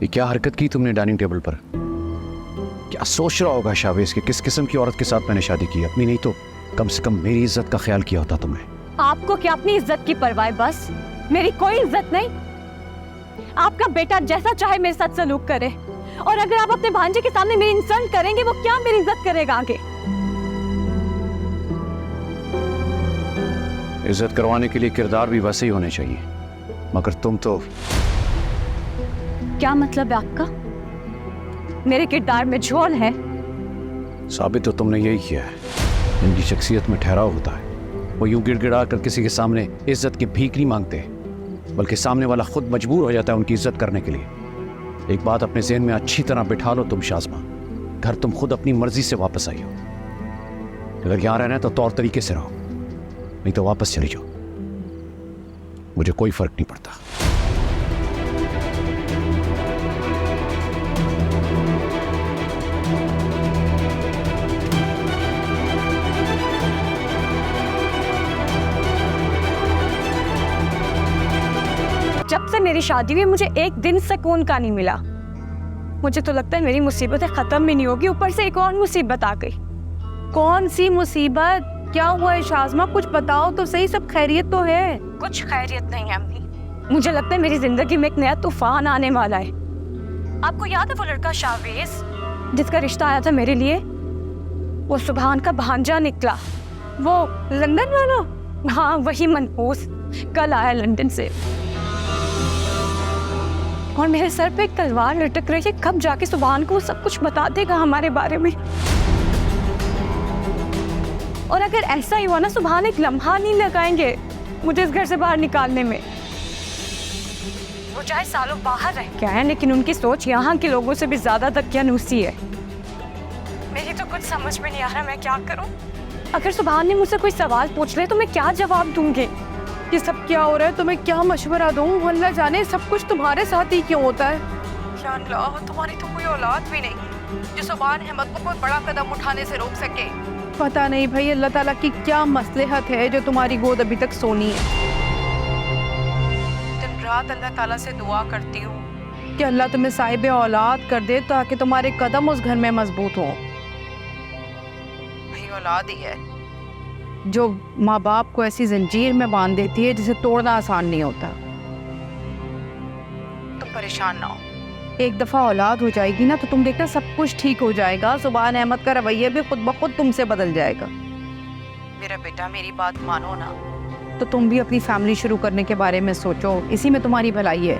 ये क्या हरकत की तुमने डाइनिंग टेबल पर? क्या सोच रहा होगा शावेज कि किस किस्म की औरत के साथ मैंने शादी की? अपनी नहीं तो कम से कम मेरी इज्जत का ख्याल किया होता तुमने। आपको क्या अपनी इज्जत की परवाह? बस मेरी कोई इज्जत नहीं। आपका बेटा जैसा चाहे मेरे साथ सलूक करे, और अगर आप अपने भांजे के सामने मेरी इंसल्ट करेंगे, वो क्या मेरी इज्जत करेगा आगे? इज्जत करवाने के लिए किरदार भी वैसे ही होने चाहिए, मगर तुम तो। क्या मतलब है आपका? मेरे किरदार में झोल है? साबित तो तुमने यही किया है। इनकी शख्सियत में ठहराव होता है। वो यूं गिड़गिड़ा कर किसी के सामने इज्जत की भीख नहीं मांगते, बल्कि सामने वाला खुद मजबूर हो जाता है उनकी इज्जत करने के लिए। एक बात अपने ज़हन में अच्छी तरह बिठा लो तुम शाज़मा, घर तुम खुद अपनी मर्जी से वापस आई हो। अगर यहाँ रहना है तो तौर तरीके से रहो, नहीं तो वापस चली जाओ। मुझे कोई फर्क नहीं पड़ता। जब से मेरी शादी हुई मुझे एक दिन सुकून का नहीं मिला। मुझे तो लगता है मेरी मुसीबतें खत्म भी नहीं होगी, ऊपर से एक और मुसीबत आ गई। कौन सी मुसीबत? क्या हुआ है शाज़मा? कुछ बताओ तो सही, सब खैरियत तो है? कुछ खैरियत नहीं है अम्मी। मुझे लगता है मेरी जिंदगी में एक नया तूफान आने वाला है। आपको याद है वो लड़का शावेज जिसका रिश्ता आया था मेरे लिए? वो सुभान का भांजा निकला। वो लंदन वाला? हाँ वही मनहूस, कल आया लंदन से। और मेरे सर पे एक तलवार लटक रही है। कब जाके सुभान को सब कुछ बता देगा हमारे बारे में? और अगर ऐसा ही हुआ ना, सुभान एक लम्हा नहीं लगाएंगे मुझे इस घर से बाहर निकालने में। वो चाहे सालों बाहर रह के आए, लेकिन उनकी सोच यहाँ के लोगों से भी ज्यादा दकियानूसी है। मेरी तो कुछ समझ में नहीं आ रहा मैं क्या करूं। अगर सुभान ने मुझसे कोई सवाल पूछ ले तो मैं क्या जवाब दूंगी? ये सब क्या हो रहा है? तुम्हें क्या मशवरा दूं? अल्लाह जाने सब कुछ तुम्हारे साथ ही क्यों होता है। या अल्लाह, तुम्हारी तो कोई औलाद भी नहीं जो सुभान अहमद को कोई बड़ा कदम उठाने से रोक सके। पता नहीं भाई, अल्लाह ताला की क्या मसलहत है जो तुम्हारी गोद अभी तक सोनी है। दिन रात अल्लाह ताला से दुआ करती हूँ कि अल्लाह तुम्हें साहिब औलाद कर दे ताकि तुम्हारे कदम उस घर में मजबूत हों। भाई औलाद ही है जो माँ बाप को ऐसी जंजीर में बांध देती है जिसे तोड़ना आसान नहीं होता। तुम परेशान ना हो, एक दफ़ा औलाद हो जाएगी ना तो तुम देखना सब कुछ ठीक हो जाएगा। सुभान अहमद का रवैया भी खुद ब खुद तुमसे बदल जाएगा। मेरा बेटा मेरी बात मानो ना, तो तुम भी अपनी फैमिली शुरू करने के बारे में सोचो, इसी में तुम्हारी भलाई है।